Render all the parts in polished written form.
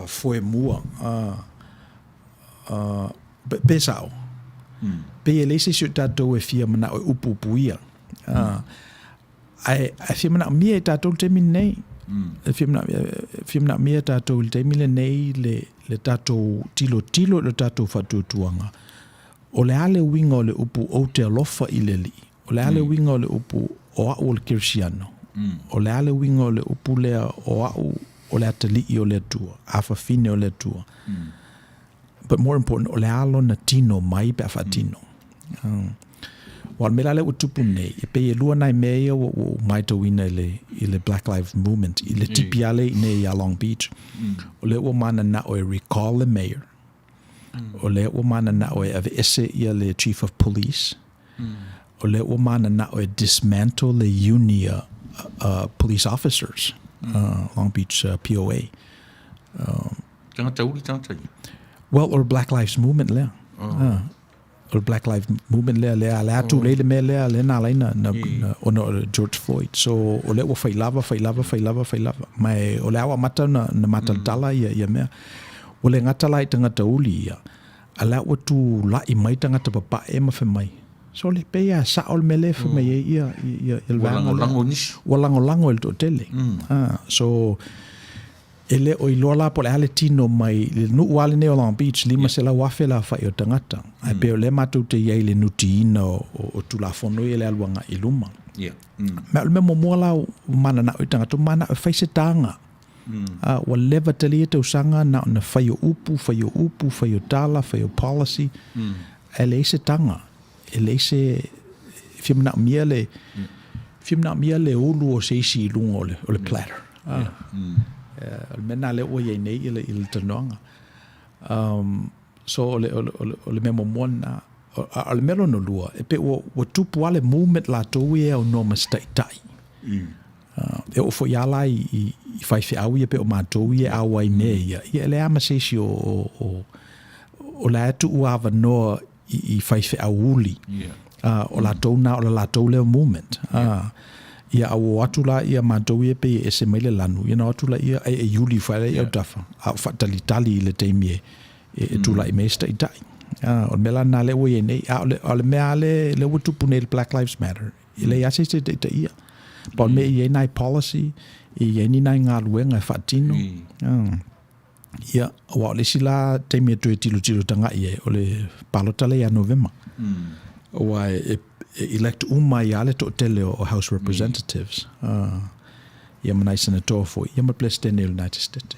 foi mua pesao pe ele se tatou e fia mana o upupuia ai fia mana mia tatou te minei fia mana mia tatou te mile nei le tatou tilo le tatou fatutuanga o le ale winga o le upu o te alofa i le li o le ale winga o le upu o au le kirsiano o le ale winga o le upu lea o au o le atali i o le tua afa fine o le tua but more important o le alo na tino mai pe afa tino wal mela le utupu nei e pe lua nai mea o mai to wina i le Black Lives Movement i le tipi ale nei a Long Beach o le o mana na o recall the mayor o le o mana na o ave ese ia le chief of police o le o mana na o dismantle le unia police officers Long Beach POA tangata uri tangata well or Black Lives Movement lea or Black Lives Movement le atu le me le na laina na ono George Floyd so o le o failava mai o le awa mata na mata tala ia mea o le ngata lai tangata uli ia ala o tu la i mai tangata papa e ma fe mai so le pe ia sa ol mele fe mai ia il lango el totele so ele o ilola po le ale tino mai le nu wale ne Long Beach lima se la wafe la fa o tangata ai pe le matu te ia le nutina o tu la fono ele alwanga iluma me mo la mana na o tangata mana fa se tanga wa leva tali te usanga na fa yo tala fa yo policy ele se tanga ele se fimna mia le ulu o se si lungo o le platter mena le o ye nei il tanonga so le memo mona al melo no lua e pe o tupu ale movement la to e o no mistake tai e o foi ala i fai fe au e pe o matou e au ai nei e le ama se si o la tu ava no i fai fe au uli o la tona o la tole movement ia o atula ia matou e pe e se mele lanu ia no atula ia e yuli fa le tafa a fatali tali le temie e tula i mesta i tai o mela na le we nei o le mea le wutu pune Black Lives Matter ile ya se te ia por me ia nai policy ia ni nai nga luenga fatino ia o le sila temie to tilo tanga ia o le palotale ya November o elect ia le to tele o House Representatives ia manai senator fo ia ma pleste ne United States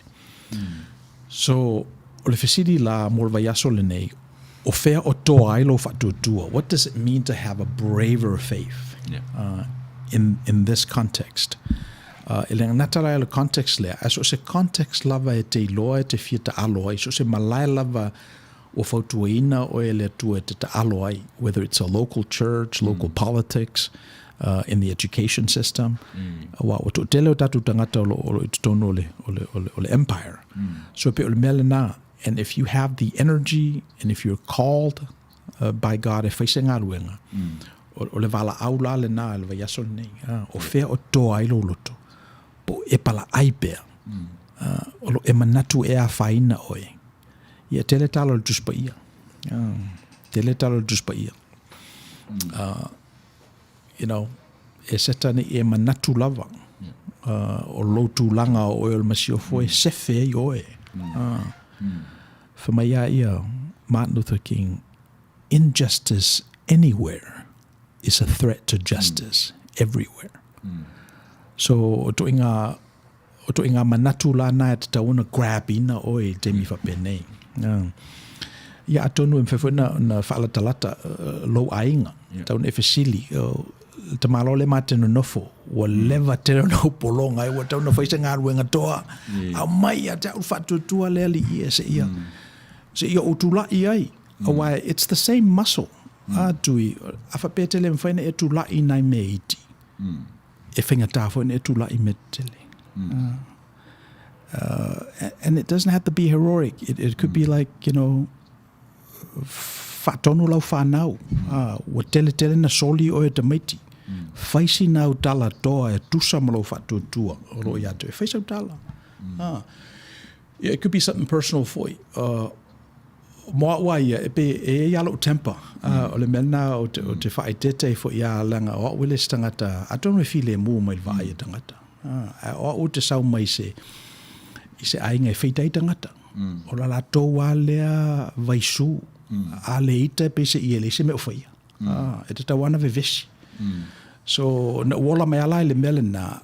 so o le fesidi la morva yaso le nei o fea o to ailo fatutua what does it mean to have a braver faith in this context ele natala le context le aso se context lava e te loa te fieta aloa so se malai lava o fautuina o ele tu te aloa whether it's a local church local politics in the education system wa o to tele tatu tangata o tono le empire so pe o melena and if you have the energy and if you're called by God e facing aluenga o le vala aula le na le yaso nei o fe o to ai lo loto po e pala ai pe o lo e manatu e a faina oi ia tele talo le tuspa ia you know e setani e manatu lava o lotu langa o el masio foi se fe yo for my Martin Luther King injustice anywhere is a threat to justice everywhere so to inga manatu la na ta una grab ina oi te mi fa penei ia atonu em fefona na fala talata lo ainga ta un efesili te malo le mate no nofo o leva te no polonga e o ta no faisa nga ruenga toa a mai a ta fatu tua le ali se ia utula ai why it's the same muscle tui afa petele mfaina e tula ina meiti e finga tafo e tula I metele and it doesn't have to be heroic it could be like you know fatonu lau fanau o tele na soli o e tamaiti faisi nau tala toa e tusa malo fatu tua ro ia te faisa tala Yeah, it could be something personal for you. Moa wai e yalo temper. O le mena o te whaitete fo ia langa o wile tangata. I don't know if le mu mai vai tangata. O te sau mai se ainga whaitai tangata. O la tō wālea vaisu. A le ita pe se i le se me o whaia. E te tawana vevesi. So na wola mai alai le mele na.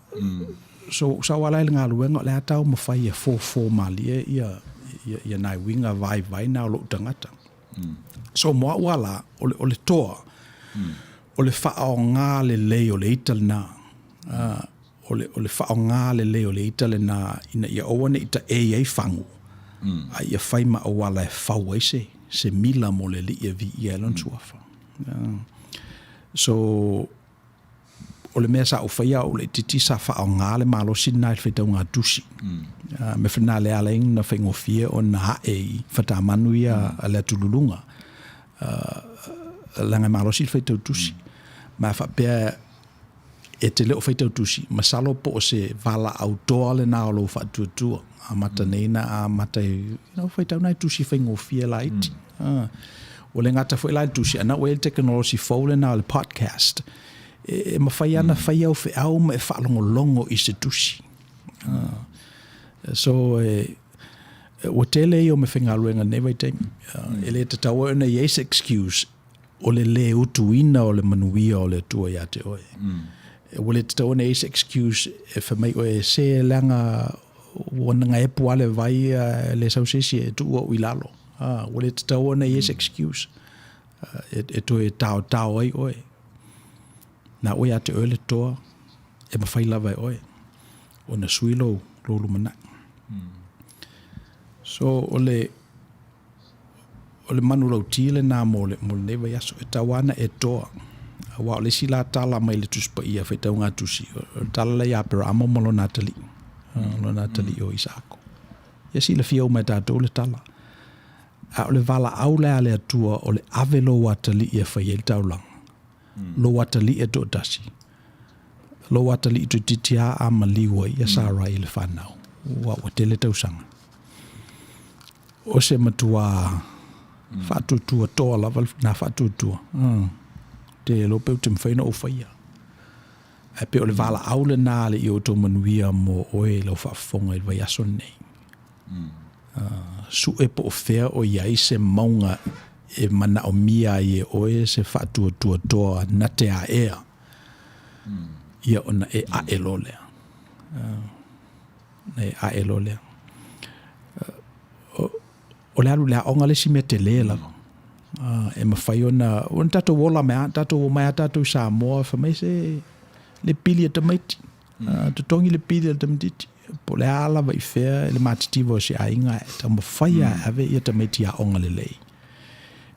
So sa wala le ngā luenga le atau mawhai e 4-4 mali ia nai winga vai na o lo tangata. So moa wala o le toa o le whao ngā le lei o le ital na o le whao ngā le lei o le ital na ina ia owane ita ei whangu a ia whaima o wala e whau se mila mo le li ia vi ia lon tuafa. So o le mea sa o whaia o le titi sa whao ngā le malo sina i whaitau ngā tusi. Me whina le alaing na whaingofia o na hae i whatamanu ia a le tululunga. Langa malo si whaitau tusi. Ma whapea e te leo whaitau tusi. Masalo po o se wala au toa le nā o lo whatuatua. A mata neina a mata whaitau nai tusi whaingofia la iti. O le ngata whai lai tusi ana o e technology fau le nā o le podcast. E mawhai ana whai au whi au me whaalongolongo i se tusi. So, o tele i o me whinga ruenga never time. E le te tau ana yes excuse o le utu ina o le manuia o le tua ia te oe. O le te tau ana yes excuse e whamai o e se langa wananga e puale vai le sausesi e tu o ilalo. O le te tau ana yes excuse. E to e tau ai oe. Na oe ate oe le toa, e mawhai lava e oe. O na suilo lolo mana. So o le manu lau tile nā mo le newa yaso. E tawana e toa. Wa o le sila tala mai le tuspa ia whaitau ngā tusi. O tala le apera amo mo lo Natali. Lo Natali o Isako. Ia sila fia o mai tātou le tala. A o le vala au le ale atua o le avelo watali ia whai el taulanga. Lo watali e to dasi. Lo watali i to titia a maliwa ia sāra i le whanau. Wa tele tausanga. O se matua whatutua toa lava na whatutua. Te lopeu te mwhaina o whaia. E pe o le vala aule nā le i o tō manuia mo oe lau whaafonga i vai aso nei. Su e po o whea o iai se maunga e mana o mia i e oe se whatutua toa na te a ea. Ia ona e a elolea. E a elolea. O le alu lea onga le si me te lea lava. E mawhai ona tatou wola mea, tatou o mea tatou Samoa, whamai se le pili a tamaiti. Tutongi le pili a tamatiti. Po le ala vai whea, le matitiwa o si ainga, ta mawhai a ave i a tamaiti a onga le lei.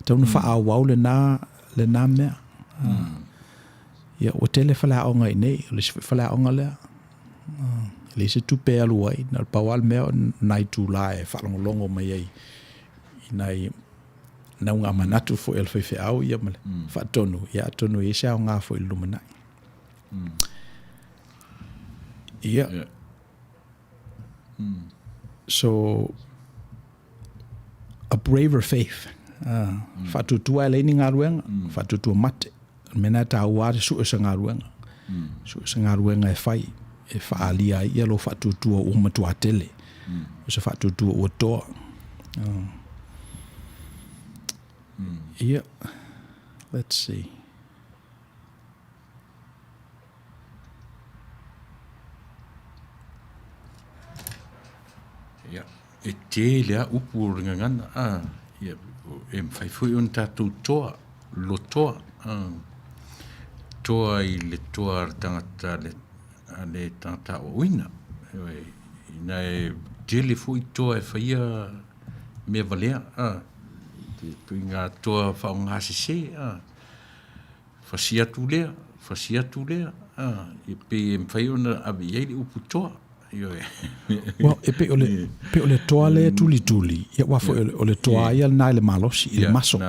Tauna wha a wau le nā mea. Ia o tele whala onga i nei, o le si whala onga lea. Le se tupe alu ai, na pawal mea nai tū la e whalongolongo mai ai. Nai naunga manatu fo el whai au ia male. Whatonu, ia tonu e sea o ngā fo i lumanai. Ia. So, a braver faith. Whatutua e leini ngā ruenga, whatutua mate. Mena tā uare su esa ngā ruenga. Su esa ngā ruenga e whai, e whaalia ia lo whatutua o matua tele. O se whatutua o toa. Yeah, let's see. Yeah, e te lea upu ringangana. Yeah, e mwhai fui un tātou toa, lo toa. Toa i le toa tangata le tangata o uina. Ina e tele fui toa e whaia mea valea. Tui ngā toa whao ngā se, whasia tu lea, e pe e mwhai ona awi ei le upu toa. Well, e pe o le toa le tuli, ia wafo o le toa ia nai le malosi, i le maso.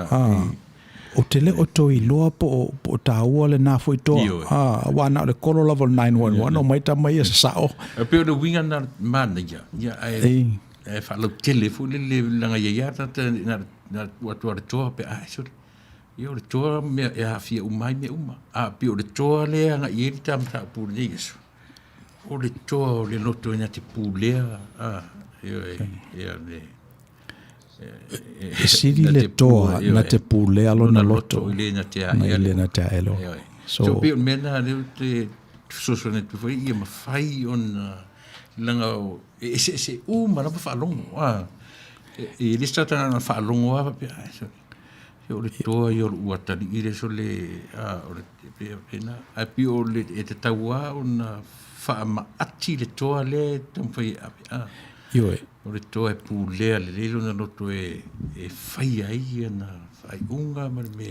O te le o toi loa po o tāua le nā fwoi toa. Wana o le kolo level 911, o mai ta mai e sa sao. E pe o le winga na mana ia. fa lo tele fu le langa ia ta na watu le toa pe ai so io le toa me ya fia umai me uma a pi o le toa le anga i tam ta pu le yeso o le toa le loto ina te pu le io le siri le toa na te pu le alo na loto le na te elo so pi o mena le te so ne tu foi ia ma fai on langa se uma na fa longo e le stata na fa longo pe so io le toa io uata ni ile so le o le pena a pi o le te taua ona fa ma ati le toa le tam foi io o le toa pu le le na loto e fai ai na fai unga me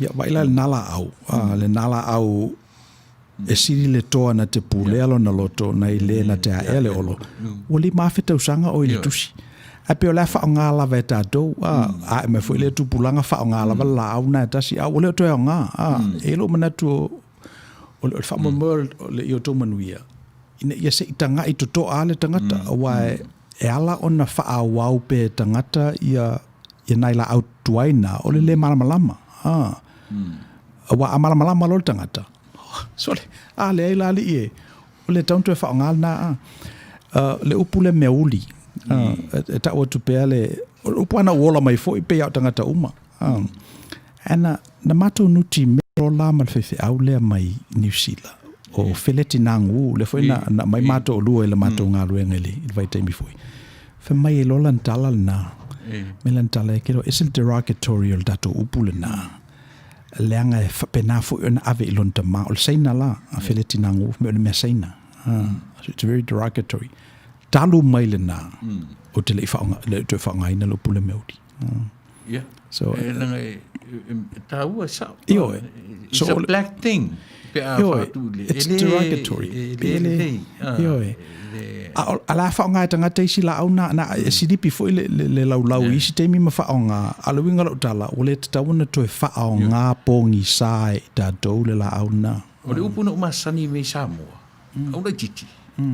ia vai la nala au le nala au e siri le toa na te pule alo na loto na i le na te aele olo o li mawhita usanga o i le tusi a pe o la wha o ngā lava e tātou a e me fo i le tupulanga wha o ngā lava la au na e tasi o le o toi o ngā e lo manatu o le wha mamua o le i o tō manuia ina ia se i tanga i toto a le tangata wa e ala o na wha a wau pe tangata ia nai la au tuaina o le malamalama wa a malamalama lo le tangata sole le ai lali e o le taunto e wha ngal na le upu le meuli e ta o tupe le upu ana wola mai fo i pe au tangata uma ana na mato nuti mero la mal fefe au le mai New Zealand o feleti nangu le foi na mai mato lua le mato ngalu ngeli vai taimi foi fe mai e lolan tala na melan tala ke is it derogatory dato upu le na leanga e whapena fo i ona ave i lonta ma o le seina la a feleti nangu me o le mea seina so it's very derogatory talu mai le na o te le whaonga ina lo pule meuri so taua sa so it's a black thing it's derogatory ala whaonga e tangata isi la au na e siripi fo i le lau isi teimi ma whaonga ala winga lau tala o le tatawana to e whaonga pongi sae ta dou le la au na o le upuna umasani me Samoa o le titi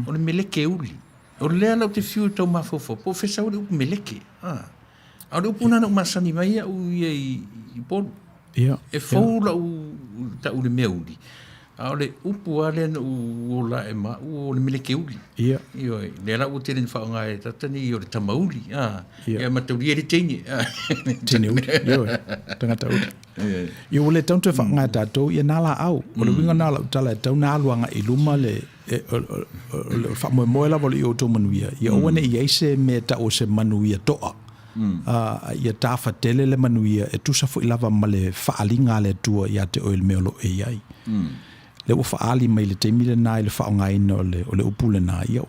o le meleke uli o le lea lau te fiu tau mafofo po fesa o le upu meleke o le upuna na umasani mai au ia i polu e fau lau ta ule mea uli a le upu ale na uola e ma o le meleke uli io le la u tele fa nga e tatani o le tamauli ia ma tau le tini uli tangata uli io le tanto fa nga tato ia nala au o le winga nala tala tau na aluanga i luma le fa mo la voli o to manuia ia o ne ia se me ta o se manuia toa ia tafa tele le manuia e tu sa fu lava male fa alinga le tua ia te oil melo e ai le o faali mai le te mile nai le whaonga ina o le upule na ia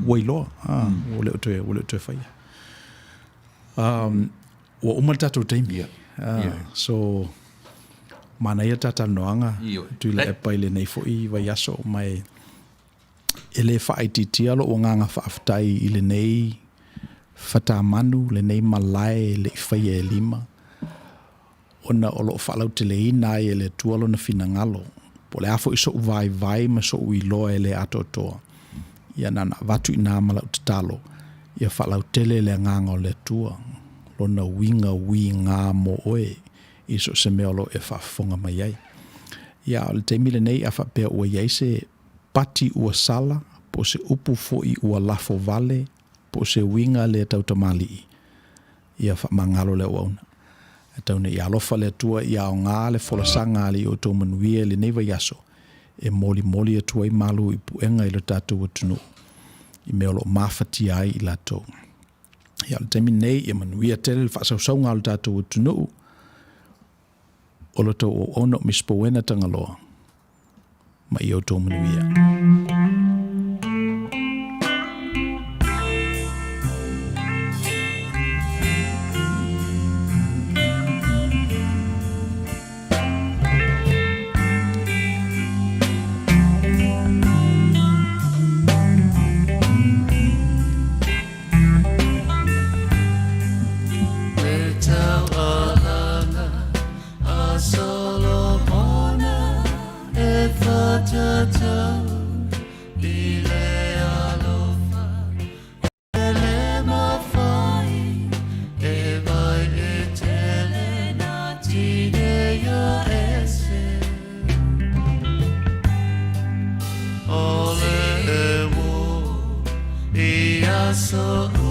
wailoa o le otoe whaia o umaltato teimi so mana ia tata noanga tui le epa ile nei fo i vai aso mai ele whaititia lo o nganga whaaftai ile nei whata manu le nei malai le whaia e lima ona o lo whalau te le ina e le tualo na finangalo po le afo iso vai ma so ui loa e le ato toa ia nana vatu ina mala utatalo ia whalau tele le nganga o le tua lona winga ngā mo oe iso se meolo e whafonga mai ai ia o le teimile nei a whapea ua iaise pati ua sala po se upu foi ua lafo vale po se winga le tautamali ia whamangalo le wauna tauna ia alofa le tua ia o ngā le folasanga le o tō manuia le neiva yaso e moli e tua i malu i puenga i lo tātou atunu i mea lo mawhati ai i lato ia le temi nei i manuia tele le whaasausau ngā lo tātou atunu o lo tō o ono mispo wena tangaloa ma i o tō manuia Solomona, if Lord.